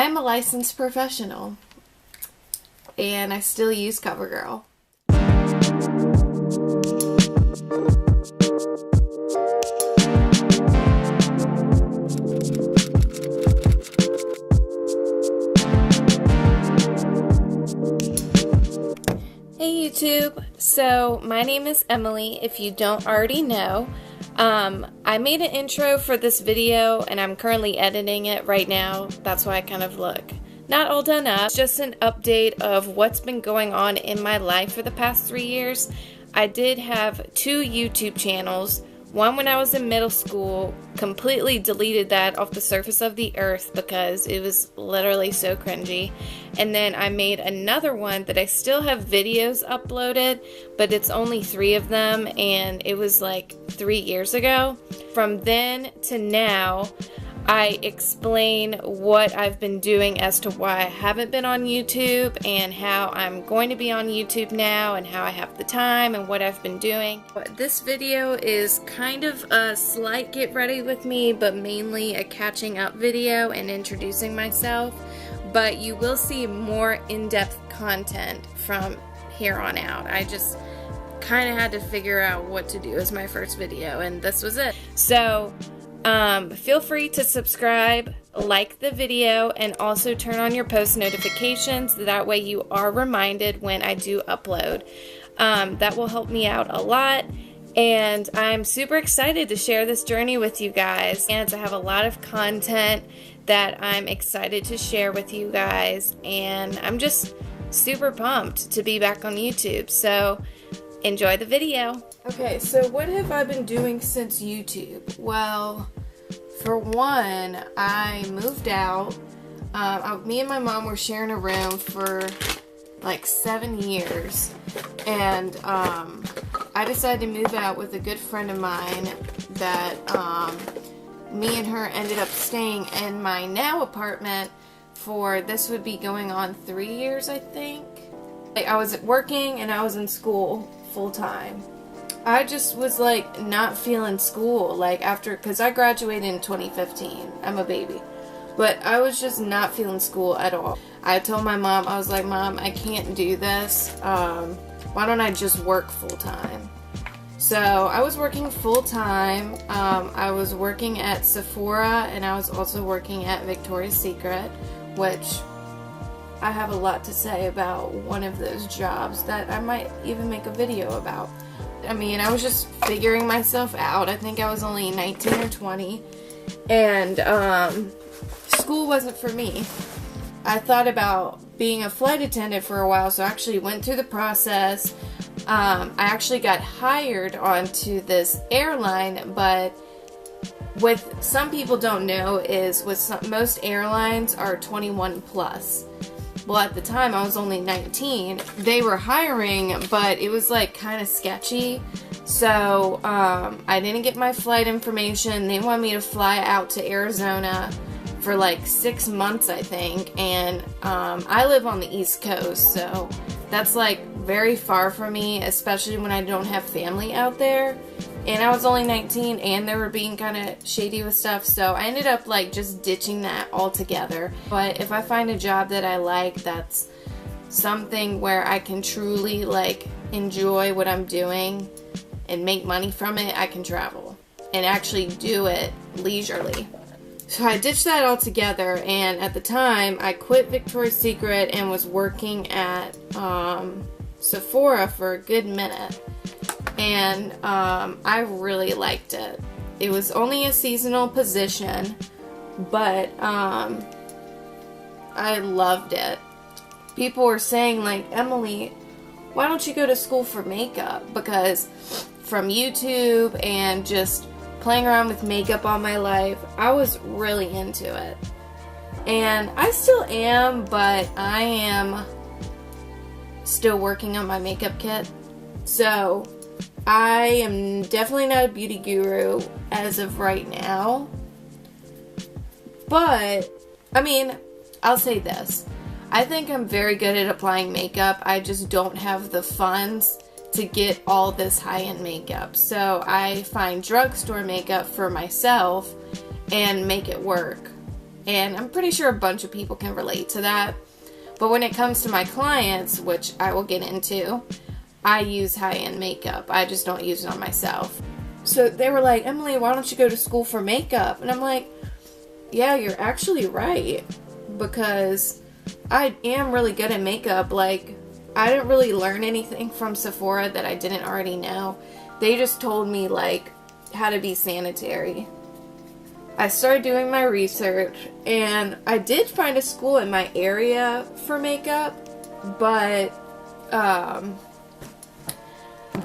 I'm a licensed professional, and I still use CoverGirl. Hey YouTube, so my name is Emily, if you don't already know. I made an intro for this video and I'm currently editing it right now. That's why I kind of look not all done up. It's just an update of what's been going on in my life for the past 3 years. I did have 2 YouTube channels. One when I was in middle school, completely deleted that off the surface of the earth because it was literally so cringy. And then I made another one that I still have videos uploaded, but it's only 3 of them, and it was like 3 years ago. From then to now, I explain what I've been doing as to why I haven't been on YouTube and how I'm going to be on YouTube now and how I have the time and what I've been doing. But this video is kind of a slight get ready with me, but mainly a catching up video and introducing myself. But you will see more in-depth content from here on out. I just kind of had to figure out what to do as my first video, and this was it. So feel free to subscribe, like the video, and also turn on your post notifications. That way you are reminded when I do upload. That will help me out a lot, and I'm super excited to share this journey with you guys. And I have a lot of content that I'm excited to share with you guys, and I'm just super pumped to be back on YouTube. So enjoy the video. Okay, so what have I been doing since YouTube? Well, for one, I moved out. Me and my mom were sharing a room for like 7 years, and I decided to move out with a good friend of mine that me and her ended up staying in my now apartment for, this would be going on 3 years, I think. I was working and I was in school full-time. I just was like not feeling school, like after, because I graduated in 2015. I'm a baby. But I was just not feeling school at all. I told my mom, I was like, Mom, I can't do this. Why don't I just work full-time? So I was working full-time. I was working at Sephora, and I was also working at Victoria's Secret, which I have a lot to say about one of those jobs that I might even make a video about. I mean, I was just figuring myself out. I think I was only 19 or 20, and school wasn't for me. I thought about being a flight attendant for a while, so I actually went through the process. I actually got hired onto this airline, but what some people don't know is most airlines are 21 plus. Well, at the time, I was only 19. They were hiring, but it was like kind of sketchy. So I didn't get my flight information. They wanted me to fly out to Arizona for like 6 months, I think. And I live on the East Coast, so that's like very far from me, especially when I don't have family out there. And I was only 19, and they were being kind of shady with stuff, so I ended up like just ditching that altogether. But if I find a job that I like, that's something where I can truly like enjoy what I'm doing and make money from it, I can travel and actually do it leisurely. So I ditched that altogether, and at the time I quit Victoria's Secret and was working at Sephora for a good minute. And I really liked it. It was only a seasonal position, but I loved it. People were saying like, Emily, why don't you go to school for makeup? Because from YouTube and just playing around with makeup all my life, I was really into it. And I still am, but I am still working on my makeup kit. So I am definitely not a beauty guru as of right now. But, I mean, I'll say this. I think I'm very good at applying makeup. I just don't have the funds to get all this high-end makeup. So I find drugstore makeup for myself and make it work. and I'm pretty sure a bunch of people can relate to that. But when it comes to my clients, which I will get into, I use high-end makeup. I just don't use it on myself. So they were like, Emily, why don't you go to school for makeup? And I'm like, yeah, you're actually right, because I am really good at makeup. Like, I didn't really learn anything from Sephora that I didn't already know. They just told me, like, how to be sanitary. I started doing my research, and I did find a school in my area for makeup, but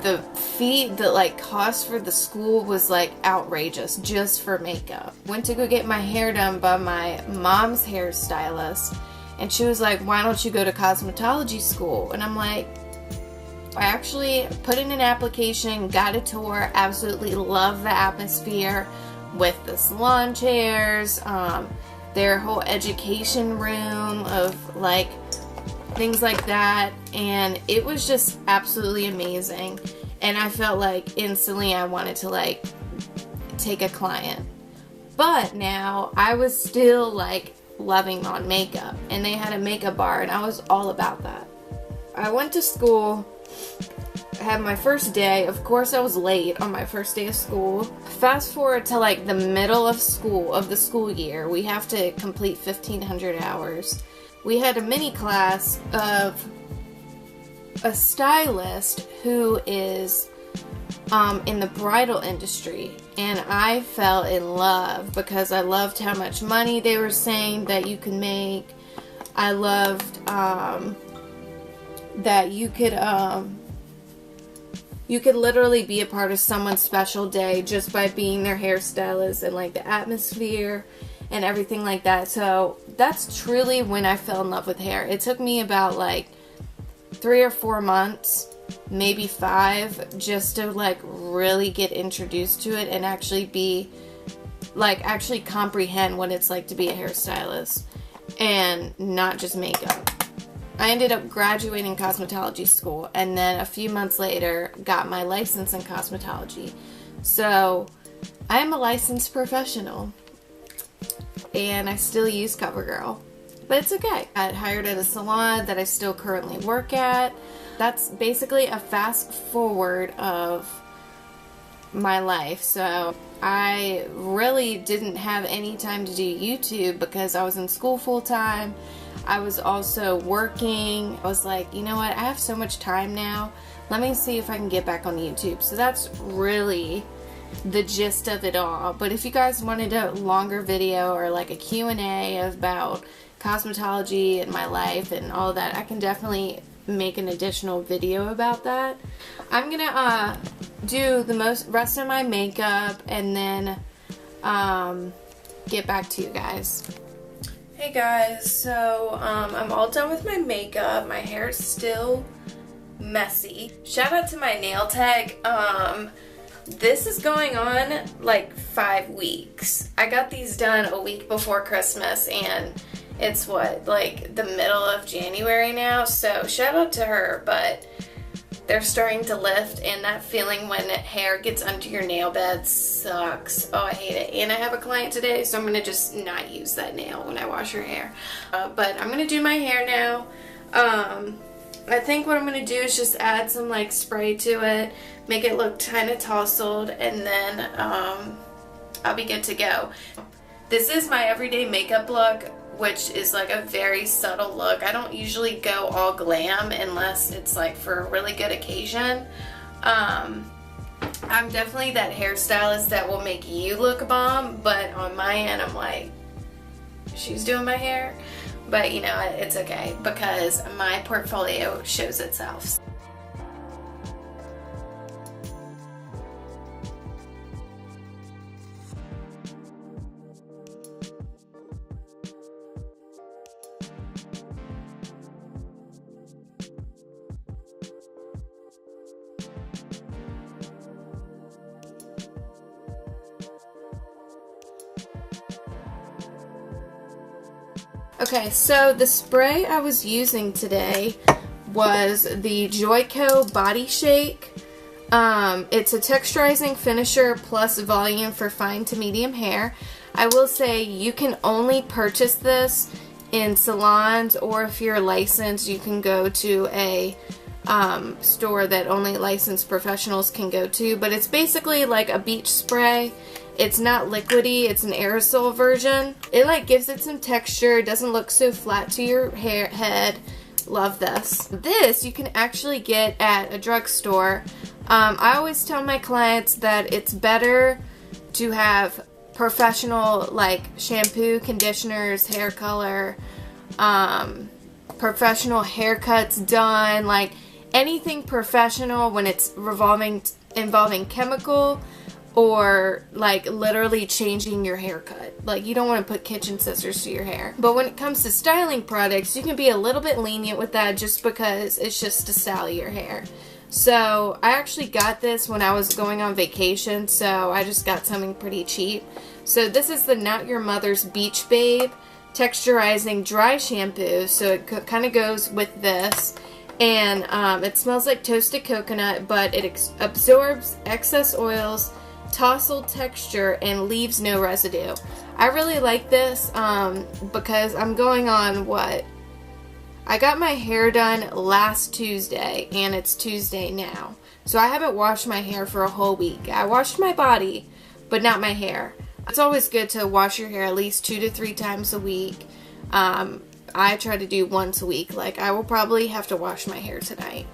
the fee, cost for the school was like outrageous just for makeup. Went to go get my hair done by my mom's hairstylist, and she was like, why don't you go to cosmetology school? And I'm like, I actually put in an application, got a tour, absolutely love the atmosphere with the salon chairs, their whole education room of like things like that, and it was just absolutely amazing. And I felt like instantly I wanted to like take a client. But now I was still like loving on makeup, and they had a makeup bar, and I was all about that. I went to school, had my first day. Of course I was late on my first day of school. Fast forward to like the middle of the school year, we have to complete 1,500 hours. We had a mini class of a stylist who is in the bridal industry, and I fell in love because I loved how much money they were saying that you can make. I loved that you could literally be a part of someone's special day just by being their hairstylist, and like the atmosphere and everything like that. So that's truly when I fell in love with hair. It took me about like 3 or 4 months, maybe 5, just to like really get introduced to it and actually be like, actually comprehend what it's like to be a hairstylist and not just makeup. I ended up graduating cosmetology school, and then a few months later got my license in cosmetology. So I'm a licensed professional, and I still use CoverGirl, but it's okay. I got hired at a salon that I still currently work at. That's basically a fast forward of my life. So I really didn't have any time to do YouTube because I was in school full time. I was also working. I was like, you know what, I have so much time now. Let me see if I can get back on YouTube. So that's really the gist of it all. But if you guys wanted a longer video or like a Q&A about cosmetology and my life and all that, I can definitely make an additional video about that. I'm gonna do the rest of my makeup and then get back to you guys. Hey guys, so I'm all done with my makeup. My hair is still messy. Shout out to my nail tech. This is going on like 5 weeks. I got these done a week before Christmas, and it's what, like the middle of January now, so shout out to her. But they're starting to lift, and that feeling when hair gets under your nail bed sucks. Oh, I hate it. And I have a client today, so I'm going to just not use that nail when I wash her hair. But I'm going to do my hair now. I think what I'm going to do is just add some like spray to it, make it look kind of tousled, and then I'll be good to go. This is my everyday makeup look, which is like a very subtle look. I don't usually go all glam unless it's like for a really good occasion. I'm definitely that hairstylist that will make you look bomb, but on my end I'm like, she's doing my hair. But you know, it's okay because my portfolio shows itself. Okay, so the spray I was using today was the Joico Body Shake. It's a texturizing finisher plus volume for fine to medium hair. I will say you can only purchase this in salons, or if you're licensed, you can go to a store that only licensed professionals can go to. But it's basically like a beach spray. It's not liquidy, it's an aerosol version. It like gives it some texture, it doesn't look so flat to your head. Love this. This you can actually get at a drugstore. I always tell my clients that it's better to have professional like shampoo, conditioners, hair color, professional haircuts done, like anything professional when it's involving chemical or like literally changing your haircut. Like you don't want to put kitchen scissors to your hair. But when it comes to styling products, you can be a little bit lenient with that just because it's just to style your hair. So I actually got this when I was going on vacation, so I just got something pretty cheap. So this is the Not Your Mother's Beach Babe Texturizing Dry Shampoo. So it kind of goes with this. And it smells like toasted coconut, but it absorbs excess oils, tousled texture, and leaves no residue. I really like this because I'm going on what? I got my hair done last Tuesday, and it's Tuesday now. So I haven't washed my hair for a whole week. I washed my body, but not my hair. It's always good to wash your hair at least 2 to 3 times a week. I try to do once a week. Like I will probably have to wash my hair tonight.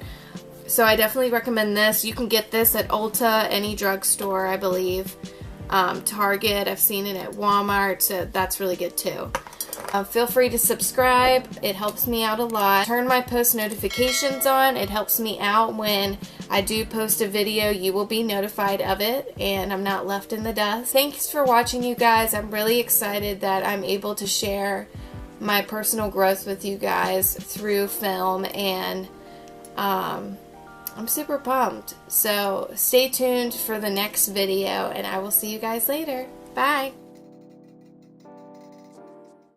So I definitely recommend this. You can get this at Ulta, any drugstore, I believe. Target, I've seen it at Walmart, so that's really good too. Feel free to subscribe. It helps me out a lot. Turn my post notifications on. It helps me out when I do post a video. You will be notified of it, and I'm not left in the dust. Thanks for watching, you guys. I'm really excited that I'm able to share my personal growth with you guys through film, and I'm super pumped. So stay tuned for the next video, and I will see you guys later. Bye!